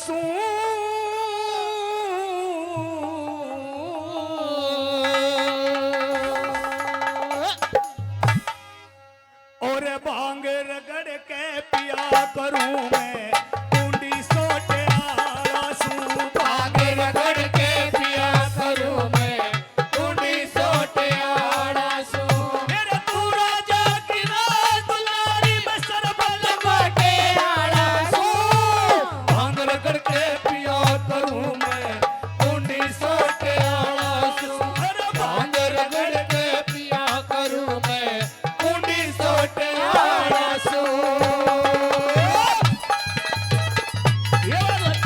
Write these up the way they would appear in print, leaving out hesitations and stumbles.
आंसू और भांग रगड़ के पिया करूं मैं कुंडी सोटे आंसू भांग रगड़ के पिया करूं मैं कुंडी सोटे आंसू मेरे तू राजा की राज दुलारी में सरबत बाटे आंसू भांग रगड़ के पिया करूं मैं कुंडी सोटे आंसू अरे भांग रगड़ के पिया करूं मैं कुंडी सोटे आंसू ये बात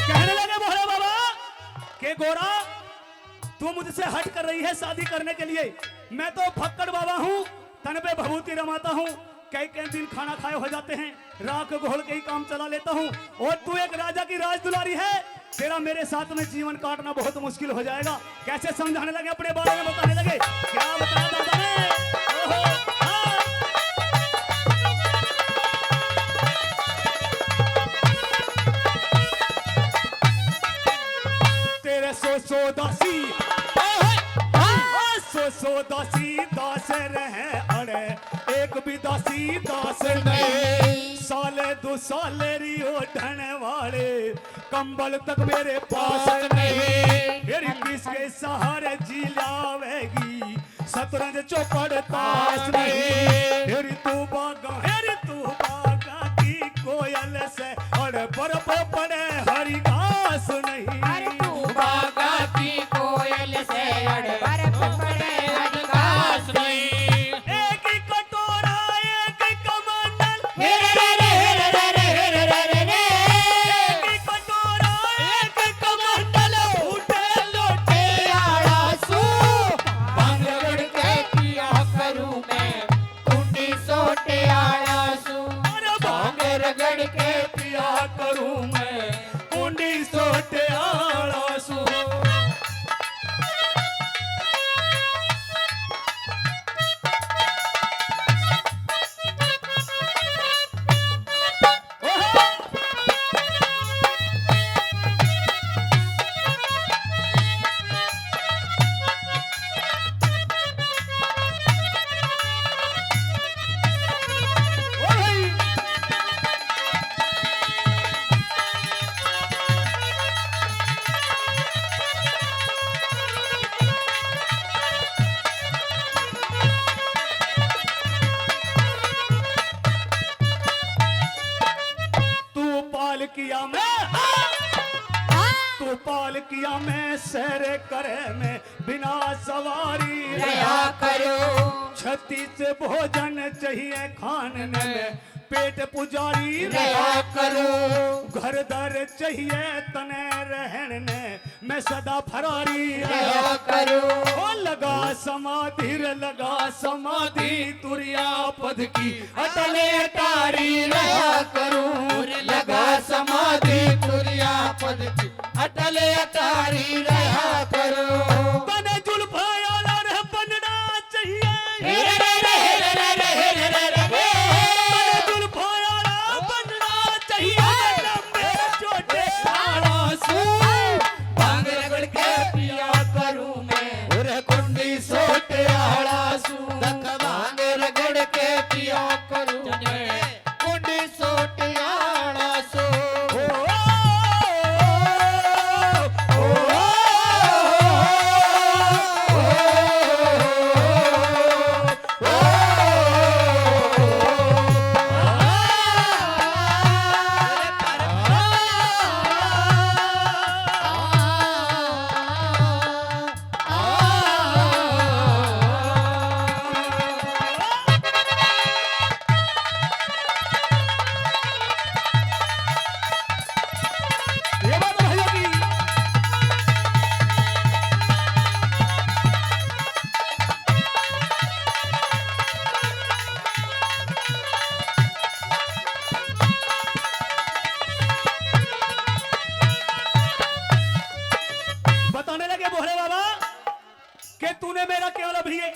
कहने लगे भोले बाबा के गोरा तू मुझसे हट कर रही है शादी करने के लिए। मैं तो फक्कड़ बाबा हूँ, तन पे भभूति रमाता हूँ, कई कई दिन खाना खाए हो जाते हैं, राख घोल के ही काम चला लेता हूँ, और तू एक राजा की राज दुलारी है। तेरा मेरे साथ में जीवन काटना बहुत मुश्किल हो जाएगा। कैसे समझाने लगे, अपने बारे में बताने लगे। क्या बताया दादा ने? ओहो, हाँ। तेरे सो दासी सो दासी दास रहे अड़े एक भी दासी दास नहीं। साले दो साले रियो ढने वाले कंबल तक मेरे पास नहीं। मेरी किसके सहारे जी लावेगी शतरंज चौपड़ ताश नहीं। मेरी तू बागा की कोयल से अड़े बर्फ पड़े हरी घास नहीं। बागा की कोयल से अड़ बर्फ पड़े हरी घास नहीं। एक ही कटोरा एक ही कमंडल एक ही कटोरा एक ही कमंडल उठे लोटे आड़ासू भांग रगड़ के पिया करूं मैं कुंडी सोटे आड़ासू भांग रगड़ के पिया करूं मैं कुंडी सोटे आड़ासू। तू पाल किया मैं सैर करे में बिना सवारी रहा करो। 36 भोजन चाहिए खाने में पेट पुजारी रहा करो। घर दर चाहिए तने रहने मैं सदा फरारी रहा करो। ओ लगा समाधि तुरिया पद की अटले अटारी रहा करूं लगा समाधि तुरिया पद की अटले अटारी रहा करो। बने जुल्फा यार बनना चाहिए बने जुल्फा यार बनना चाहिए लंबे छोटे आड़ासू भांग रगड़ के पिया करूं मैं और कुंडी सोटे आड़ासू भांग रगड़ के पिया करूं मैं कुंडी सोटे आड़ासू।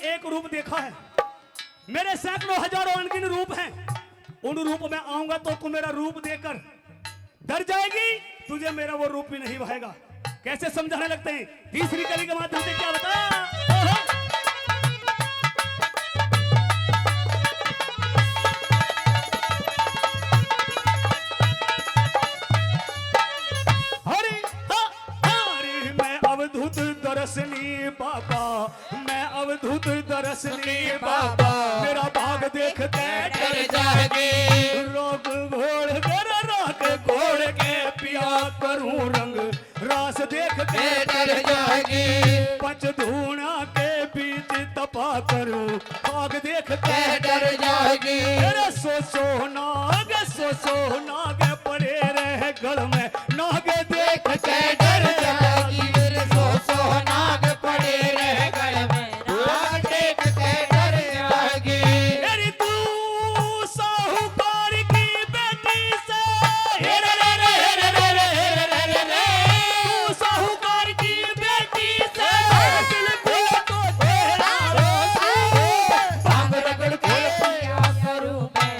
एक रूप देखा है, मेरे सैकड़ों हजारों अनगिन रूप हैं। उन रूप में आऊंगा तो तू मेरा रूप देकर डर जाएगी, तुझे मेरा वो रूप भी नहीं भाएगा। कैसे समझाने लगते हैं, तीसरी कली के माध्यम से क्या बताया। अवधूत दरसनी बाबा, मैं अवधूत दरसनी बाबा, मेरा भाग देख के डर जागे रोग घोड़ कर राग घोड़ के पिया करूं रंग रास देख के डर जागे पंच धूणा के बीच तपा करूं भाग देख के डर जागे मेरे सो नाग पड़े रहे गढ़ में नागे देख के डर जागी मेरे सो नाग पड़े रह गए में नाग देख के डर जागी मेरी तू साहूकार की बेटी से तू साहूकार की बेटी से दिल को तो तेरा भांग रगड़ के पिया करूं मैं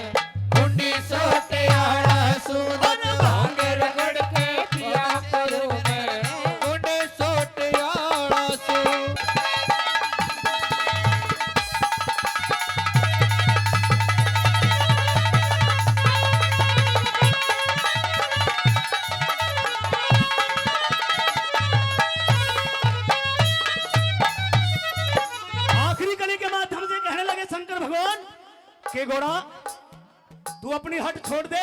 कुंडी सोटे आड़ा सूदन भांग रगड़ के पिया करूं मैं कुंडी सोटे आड़ा सू आखिरी कली के माध्यम से कहने लगे शंकर भगवान के घोड़ा तू अपनी हट छोड़ दे,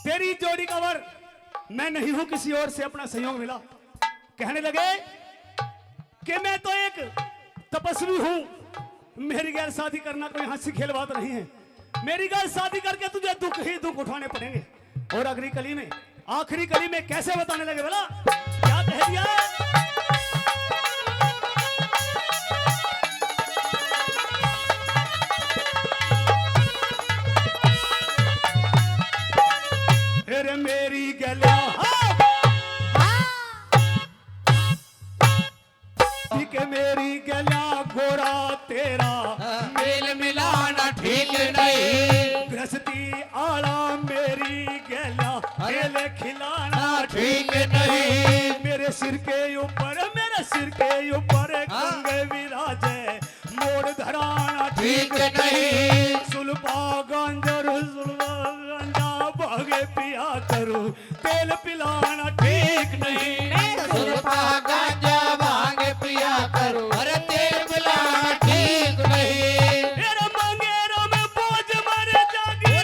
तेरी जोड़ी का वर मैं नहीं हूं, किसी और से अपना सहयोग मिला। कहने लगे कि मैं तो एक तपस्वी हूं, मेरी गैर शादी करना कोई हंसी खेल बात नहीं है, मेरी गैर शादी करके तुझे दुख ही दुख उठाने पड़ेंगे। और अगली कली में आखिरी कली में कैसे बताने लगे बोला, क्या कह दिया। फिर मेरी गला के मेरी गला गोरा तेरा मेल मिलाना ठीक नहीं गृहस्थी आला मेरी गला खेल खिलाना ठीक नहीं मेरे सिर के ऊपर कंग विराजे मोड़ धराना ठीक नहीं सुल्फा गांजा भागे पिया करूं तेल पिलाना ठीक नहीं सुरपा गांजा भांग पिया करो अरे तेल पिलाना ठीक नहीं मेरा मंगेरा में बोझ मर जागी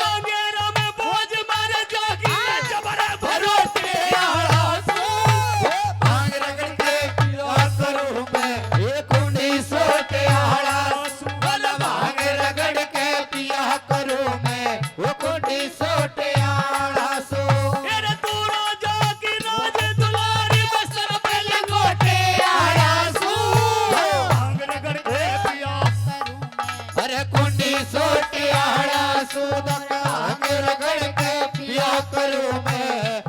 मंगेरा में बोझ मर जागी जबर भरोसे भांग रगड़ के पिया करो मैं एक कुंडी सोटे आड़ा भांग रगड़ के पिया करो मैं वो कुंडी सोटे आड़ा सो मेरे तू राजा की राज दुलारी बसर पे लंगोटे आड़ा सो भांग रगड़ के पिया अरे कुंडी सोटे आड़ा सो भांग रगड़ के पिया करो मैं